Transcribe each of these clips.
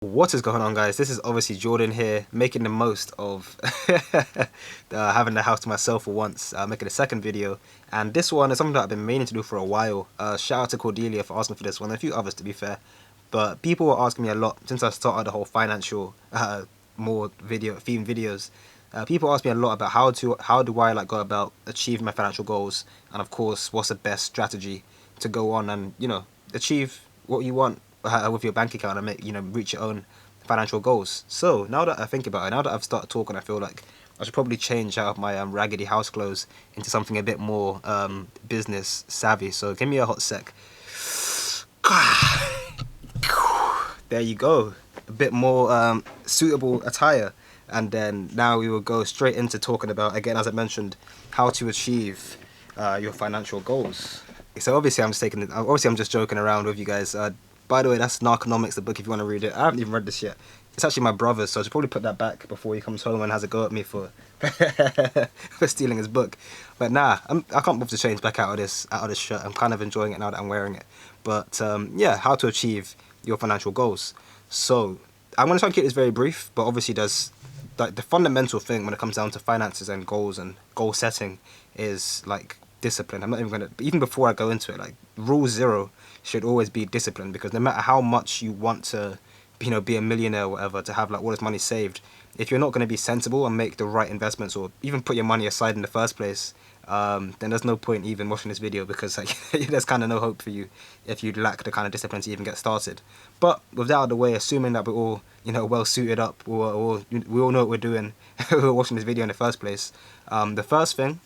What is going on, guys? This is obviously Jordan here, making the most of having the house to myself for once, making a second video. And this one is something that I've been meaning to do for a while. Shout out to Cordelia for asking for this one, and a few others to be fair. But people were asking me a lot since I started the whole financial, more video theme videos. People ask me a lot about how do I like go about achieving my financial goals, and of course, what's the best strategy to go on and achieve what you want with your bank account and make reach your own financial goals. So now that I think about it, now that I've started talking, I feel like I should probably change out of my raggedy house clothes into something a bit more business savvy. So give me a hot sec. There you go, a bit more suitable attire. And then now we will go straight into talking about, again, as I mentioned, how to achieve your financial goals. So obviously I'm just joking around with you guys. By the way, that's Narconomics, the book, if you want to read it. I haven't even read this yet. It's actually my brother's, so I should probably put that back before he comes home and has a go at me for for stealing his book. But nah, I can't move the change back out of this shirt. I'm kind of enjoying it now that I'm wearing it. But yeah, how to achieve your financial goals. So I'm going to try and keep this very brief, but obviously there's like the fundamental thing when it comes down to finances and goals and goal setting is like discipline. I'm not even gonna, even before I go into it, like rule zero should always be discipline, because no matter how much you want to be a millionaire or whatever, to have like all this money saved, if you're not going to be sensible and make the right investments or even put your money aside in the first place, then there's no point even watching this video, because like, there's kind of no hope for you if you lack the kind of discipline to even get started. But with that out of the way, assuming that we're all well suited up, we all know what we're doing, we're watching this video in the first place, the first thing,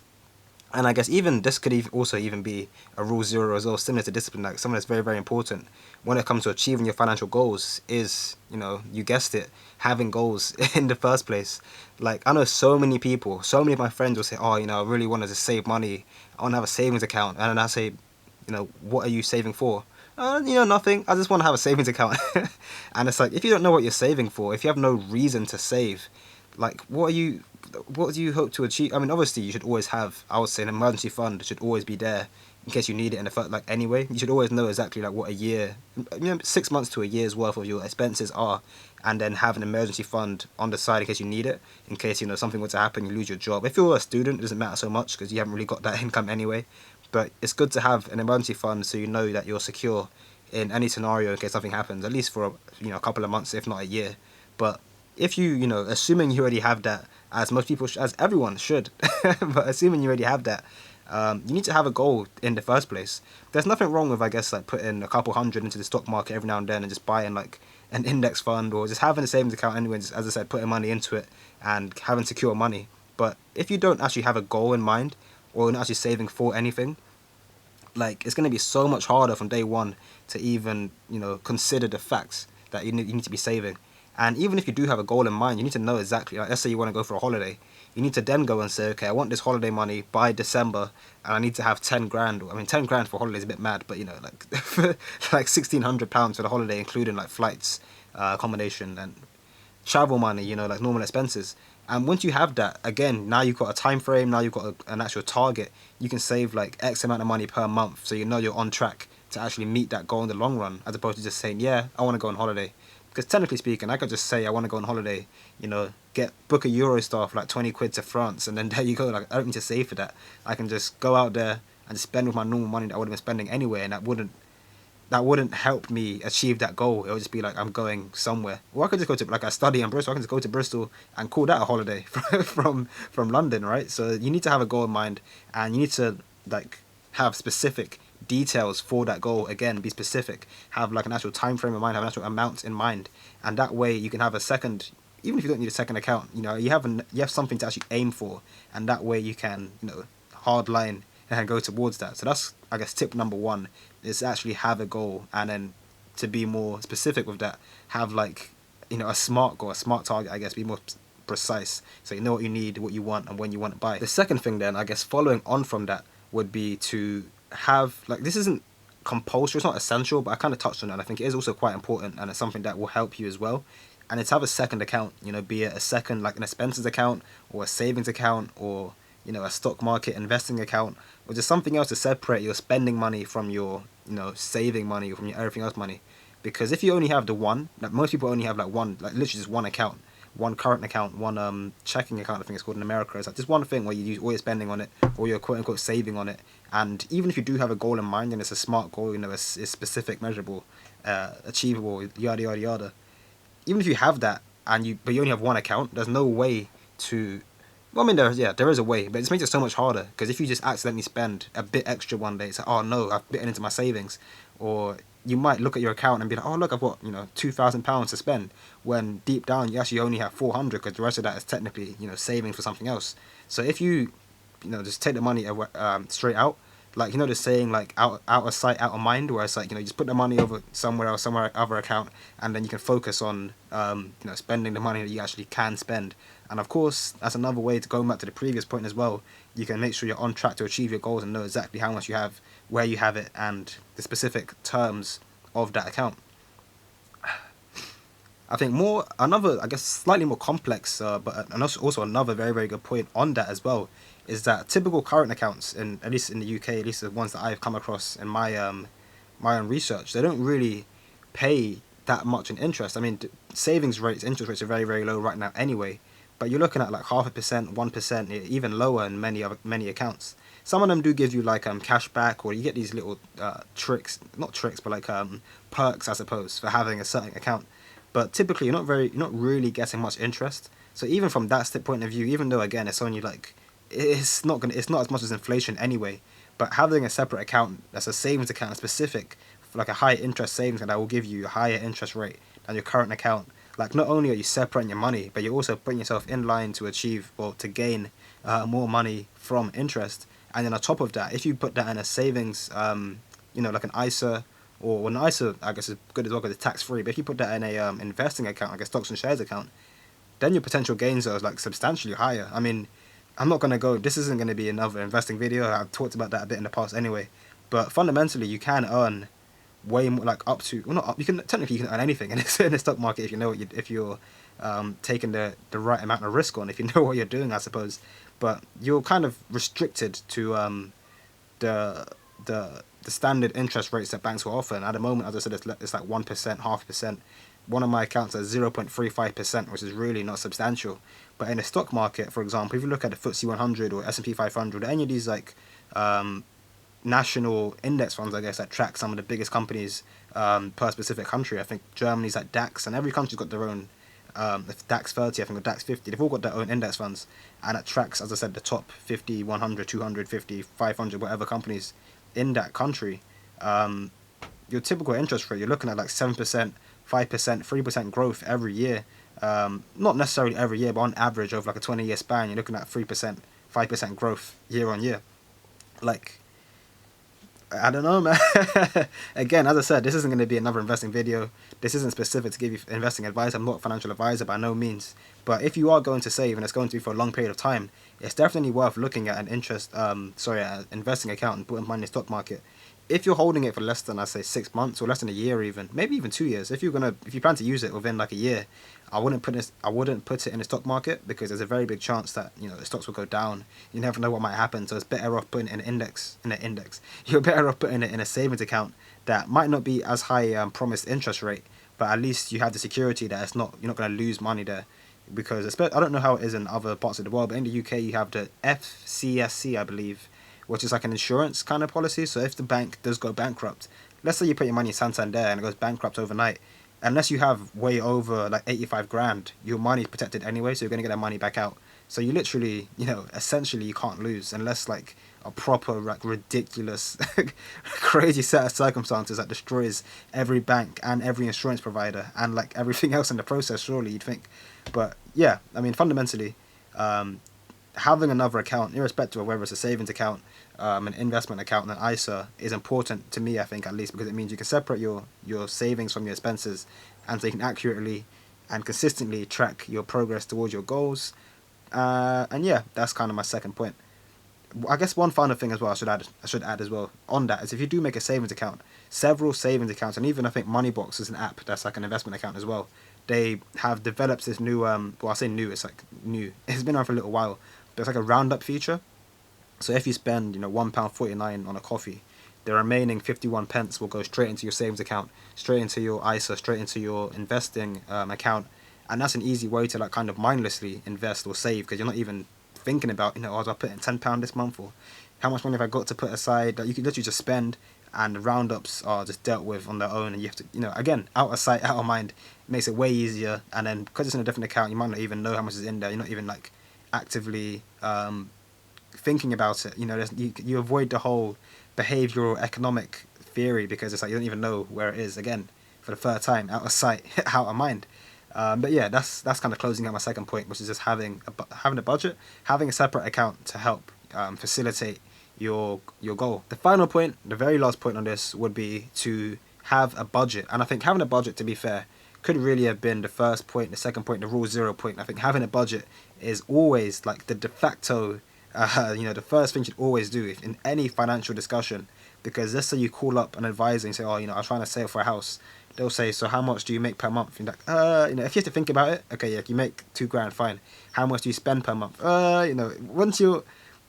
and I guess even this could also even be a rule zero as well, similar to discipline, like something that's very, very important when it comes to achieving your financial goals is, you guessed it, having goals in the first place. Like, I know so many people, so many of my friends will say, oh, I really wanted to save money. I want to have a savings account. And then I say, what are you saving for? Nothing. I just want to have a savings account. And it's like, if you don't know what you're saving for, if you have no reason to save, like, what do you hope to achieve? I mean, obviously, you should always have, I would say, an emergency fund should always be there in case you need it in the first, like, anyway. You should always know exactly, like, what a year, 6 months to a year's worth of your expenses are, and then have an emergency fund on the side in case you need it, in case, something were to happen, you lose your job. If you're a student, it doesn't matter so much because you haven't really got that income anyway. But it's good to have an emergency fund so you know that you're secure in any scenario in case something happens, at least for, a couple of months, if not a year. But if assuming you already have that, as most people, as everyone should, but assuming you already have that, you need to have a goal in the first place. There's nothing wrong with, I guess, like putting a couple hundred into the stock market every now and then and just buying like an index fund, or just having a savings account anyway, just, as I said, putting money into it and having secure money. But if you don't actually have a goal in mind, or not actually saving for anything, like, it's going to be so much harder from day one to even consider the facts that you need to be saving. And even if you do have a goal in mind, you need to know exactly, like, let's say you want to go for a holiday, you need to then go and say, okay, I want this holiday money by December, and I need to have 10 grand. I mean, 10 grand for a holiday is a bit mad, but like like £1,600 for the holiday, including like flights, accommodation, and travel money, like normal expenses. And once you have that, again, now you've got a time frame, now you've got an actual target, you can save like X amount of money per month, so you're on track to actually meet that goal in the long run, as opposed to just saying, yeah, I want to go on holiday. Because technically speaking, I could just say I want to go on holiday, book a Eurostar for like 20 quid to France, and then there you go. Like, I don't need to save for that. I can just go out there and spend with my normal money that I would have been spending anyway, and that wouldn't help me achieve that goal. It would just be like I'm going somewhere. Or I could just go to, like, I study in Bristol, I can just go to Bristol and call that a holiday from London, right? So you need to have a goal in mind, and you need to like have specific details for that goal. Again, be specific. Have like an actual time frame in mind, have an actual amount in mind, and that way you can have a second. Even if you don't need a second account, you have something to actually aim for, and that way you can hard line and go towards that. So that's, I guess, tip number one, is actually have a goal, and then to be more specific with that, have like a smart goal, a smart target, I guess, be more precise, so you know what you need, what you want, and when you want to buy. The second thing then, I guess, following on from that, would be to have, like, this isn't compulsory, it's not essential, but I kind of touched on it, and I think it is also quite important, and it's something that will help you as well. And it's have a second account, be it a second, like an expenses account, or a savings account, or a stock market investing account, or just something else to separate your spending money from your saving money, or from your everything else money. because if you only have the one, like most people only have like one, like literally just one account, one current account, one checking account. I think it's called in America. It's like just one thing where you use all your spending on it, or you're quote unquote saving on it. And even if you do have a goal in mind and it's a smart goal, it's specific, measurable, achievable, yada yada yada. Even if you have that but you only have one account, there's no way to. Well, I mean, there is a way, but it just makes it so much harder. Because if you just accidentally spend a bit extra one day, it's like, oh no, I've bitten into my savings, or you might look at your account and be like, oh look, I've got £2,000 to spend, when deep down you actually only have 400 because the rest of that is technically savings for something else. So if you just take the money straight out, like the saying, like out of sight, out of mind, where it's like you just put the money over somewhere else, somewhere other account, and then you can focus on spending the money that you actually can spend. And of course, that's another way to go back to the previous point as well. You can make sure you're on track to achieve your goals and know exactly how much you have, where you have it, and the specific terms of that account. I think another, I guess, slightly more complex, but and also another very, very good point on that as well, is that typical current accounts, at least in the UK, at least the ones that I've come across in my own research, they don't really pay that much in interest. I mean, savings rates, interest rates are very, very low right now anyway, but you're looking at like 0.5%, 1%, even lower in many accounts. Some of them do give you like cash back, or you get these little not tricks, but like perks, I suppose, for having a certain account. But typically, you're not really getting much interest. So even from that point of view, even though again it's only like it's not as much as inflation anyway. But having a separate account that's a savings account, specific, for like a high interest savings account that will give you a higher interest rate than your current account. Like not only are you separating your money, but you're also putting yourself in line to achieve or to gain more money from interest. And then on top of that, if you put that in a savings, like an ISA, or an ISA, I guess is good as well because it's tax free. But if you put that in a investing account, like a stocks and shares account, then your potential gains are like substantially higher. I mean, I'm not gonna go. This isn't gonna be another investing video. I've talked about that a bit in the past anyway. But fundamentally, you can earn way more, like up to, well, not up, you can earn anything in the stock market if you know if you're taking the right amount of risk on, if you know what you're doing, I suppose. But you're kind of restricted to the standard interest rates that banks will offer. And at the moment, as I said, it's like 1%, 0.5%. One of my accounts is 0.35%, which is really not substantial. But in the stock market, for example, if you look at the FTSE 100 or S&P 500, or any of these like national index funds, I guess, that track some of the biggest companies per specific country. I think Germany's like DAX, and every country's got their own. DAX 30, I think, or DAX 50, they've all got their own index funds, and it tracks, as I said, the top 50, 100, 250, 500, whatever companies in that country. Your typical interest rate, you're looking at like 7%, 5%, 3% growth every year. Not necessarily every year, but on average over like a 20-year span, you're looking at 3%, 5% growth year on year. Like, I don't know, man. Again, as I said, this isn't going to be another investing video. This isn't specific to give you investing advice. I'm not a financial advisor by no means. But if you are going to save, and it's going to be for a long period of time, it's definitely worth looking at an investing account and putting money in the stock market. If you're holding it for less than, I say, 6 months or less than a year, even maybe even 2 years, if you plan to use it within like a year, I wouldn't put it in the stock market, because there's a very big chance that the stocks will go down. You never know what might happen, so it's better off putting it in an index. You're better off putting it in a savings account that might not be as high promised interest rate, but at least you have the security that you're not going to lose money there. Because I don't know how it is in other parts of the world, but in the UK you have the FCSC, I believe, which is like an insurance kind of policy. So if the bank does go bankrupt, let's say you put your money in Santander and it goes bankrupt overnight, unless you have way over like 85 grand, your money's protected anyway, so you're going to get that money back out. So you literally, essentially you can't lose, unless like a proper, like, ridiculous, crazy set of circumstances that destroys every bank and every insurance provider and like everything else in the process, surely you'd think. But yeah, I mean, fundamentally, having another account, irrespective of whether it's a savings account, an investment account, and an ISA, is important to me, I think, at least, because it means you can separate your savings from your expenses, and so you can accurately and consistently track your progress towards your goals. And yeah, that's kind of my second point. I guess one final thing as well I should add as well on that is, if you do make a savings account, several savings accounts, and even I think Moneybox is an app that's like an investment account as well. They have developed this new well, I say new, it's like new. It's been around for a little while, but it's like a roundup feature. So if you spend £1.49 on a coffee, the remaining 51 pence will go straight into your savings account, straight into your ISA, straight into your investing account. And that's an easy way to like kind of mindlessly invest or save, because you're not even thinking about, oh, do I put in £10 this month, or how much money have I got to put aside? That you can literally just spend, and the roundups are just dealt with on their own, and you have to, again, out of sight, out of mind. It makes it way easier. And then because it's in a different account, you might not even know how much is in there. You're not even like actively thinking about it. You avoid the whole behavioral economic theory, because it's like you don't even know where it is, again, for the third time, out of sight, out of mind. But yeah, that's kind of closing out my second point, which is just having a budget, having a separate account to help facilitate your goal. The final point, the very last point on this, would be to have a budget. And I think having a budget, to be fair, could really have been the first point, the second point, the rule zero point. I think having a budget is always like the de facto, the first thing you'd always do in any financial discussion. Because let's say you call up an advisor and say, oh, I'm trying to save for a house. They'll say, so how much do you make per month? And you're like, if you have to think about it, okay, yeah, you make £2,000, fine. How much do you spend per month?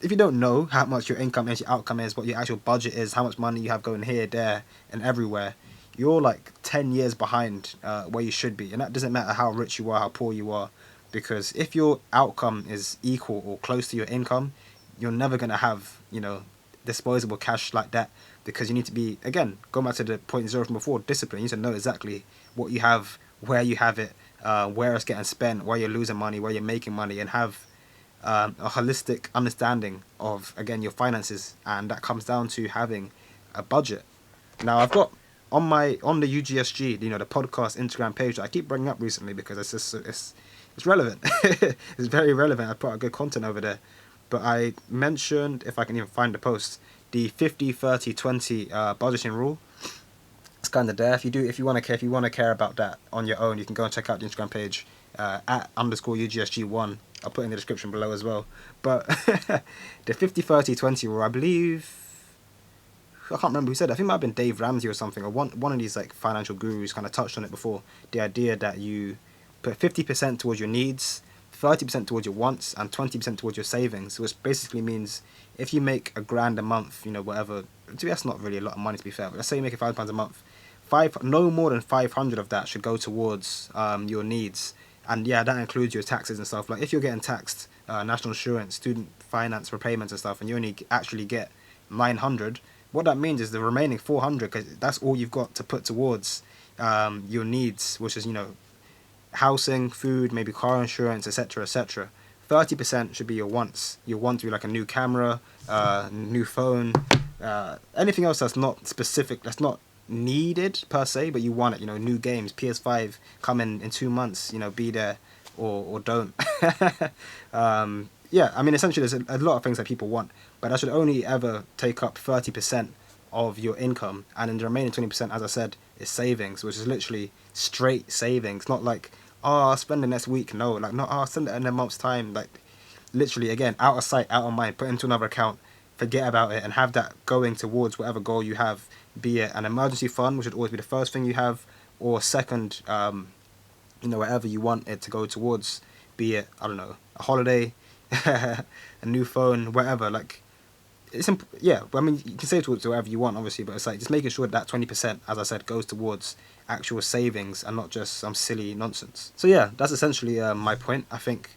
If you don't know how much your income is, your outcome is, what your actual budget is, how much money you have going here, there, and everywhere, you're like 10 years behind where you should be. And that doesn't matter how rich you are, how poor you are, because if your outcome is equal or close to your income, you're never going to have, disposable cash like that, because you need to be, again, going back to the point zero from before, discipline. You need to know exactly what you have, where you have it, where it's getting spent, where you're losing money, where you're making money, and have a holistic understanding of, again, your finances. And that comes down to having a budget. Now, I've got on the UGSG, the podcast Instagram page that I keep bringing up recently, because it's relevant. It's very relevant. I put out good content over there. But I mentioned, if I can even find the post, the 50-30-20 budgeting rule. It's kind of there. If you want to care about that on your own, you can go and check out the Instagram page at _UGSG1. I'll put it in the description below as well. But the 50-30-20 rule, I believe, I can't remember who said it. I think it might have been Dave Ramsey or something, or one of these like financial gurus kind of touched on it before. The idea that you put 50% towards your needs, 30% towards your wants, and 20% towards your savings, which basically means if you make £1,000 a month, whatever, that's not really a lot of money, to be fair, but let's say you make £5 a month, no more than 500 of that should go towards your needs. And yeah, that includes your taxes and stuff. Like if you're getting taxed, national insurance, student finance repayments and stuff, and you only actually get 900, what that means is the remaining 400, because that's all you've got to put towards your needs, which is, housing, food, maybe car insurance, etc., etc. 30% should be your wants. Your wants would be like a new camera, new phone, anything else that's not specific, that's not needed per se, but you want it. New games, PS5 coming in 2 months. Be there or don't. Yeah, I mean, essentially, there's a lot of things that people want, but that should only ever take up 30% of your income, and then the remaining 20%, as I said, is savings, which is literally straight savings, not like, I'll spend it next week. No, like, no, I'll send it in a month's time. Like, literally, again, out of sight, out of mind, put it into another account, forget about it, and have that going towards whatever goal you have, be it an emergency fund, which would always be the first thing you have, or second, whatever you want it to go towards, be it, I don't know, a holiday, a new phone, whatever. Like, yeah, I mean, you can save towards whatever you want, obviously, but it's like just making sure that 20%, as I said, goes towards actual savings and not just some silly nonsense. So yeah, that's essentially my point. I think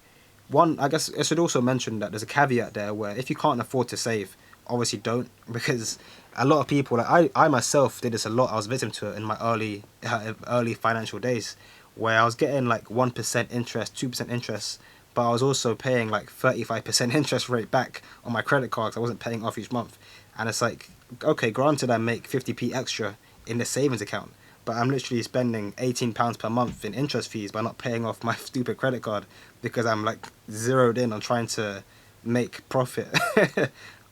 I guess I should also mention that there's a caveat there where if you can't afford to save, obviously don't, because a lot of people, like I myself did this a lot. I was victim to it in my early financial days, where I was getting like 1% interest, 2% interest, but I was also paying like 35% interest rate back on my credit card, because I wasn't paying off each month. And it's like, okay, granted I make 50p extra in the savings account, but I'm literally spending £18 per month in interest fees by not paying off my stupid credit card, because I'm like zeroed in on trying to make profit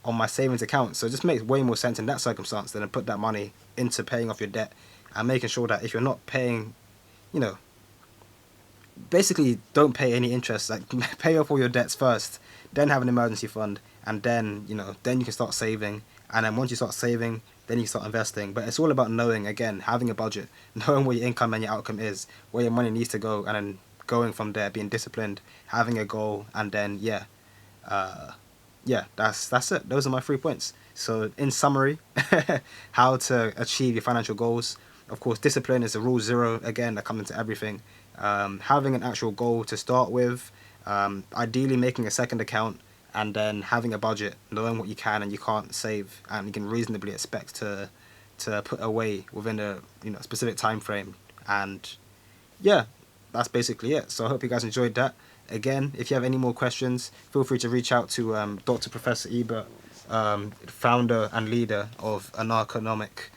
on my savings account. So it just makes way more sense in that circumstance than to put that money into paying off your debt and making sure that if you're not paying, basically don't pay any interest. Like, pay off all your debts first, then have an emergency fund, and then then you can start saving. And then once you start saving, then you start investing. But it's all about knowing, again, having a budget, knowing what your income and your outcome is, where your money needs to go, and then going from there, being disciplined, having a goal, and then that's it. Those are my 3 points. So in summary, how to achieve your financial goals. Of course, discipline is the rule zero, again, that comes into everything. Having an actual goal to start with, ideally making a second account, and then having a budget, knowing what you can and you can't save, and you can reasonably expect to put away within a specific time frame. And yeah, that's basically it. So I hope you guys enjoyed that. Again, if you have any more questions, feel free to reach out to Dr. Professor Ebert, founder and leader of an economic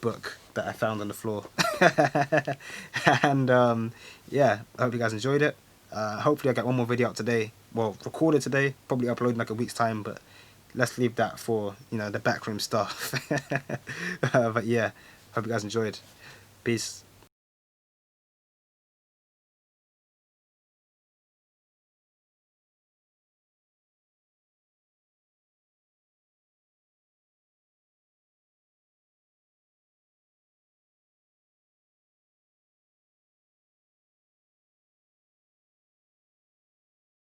book that I found on the floor. And yeah, I hope you guys enjoyed it. Hopefully I get one more video out today. Well, recorded today, probably upload in like a week's time, but let's leave that for, the backroom stuff. But yeah, hope you guys enjoyed. Peace.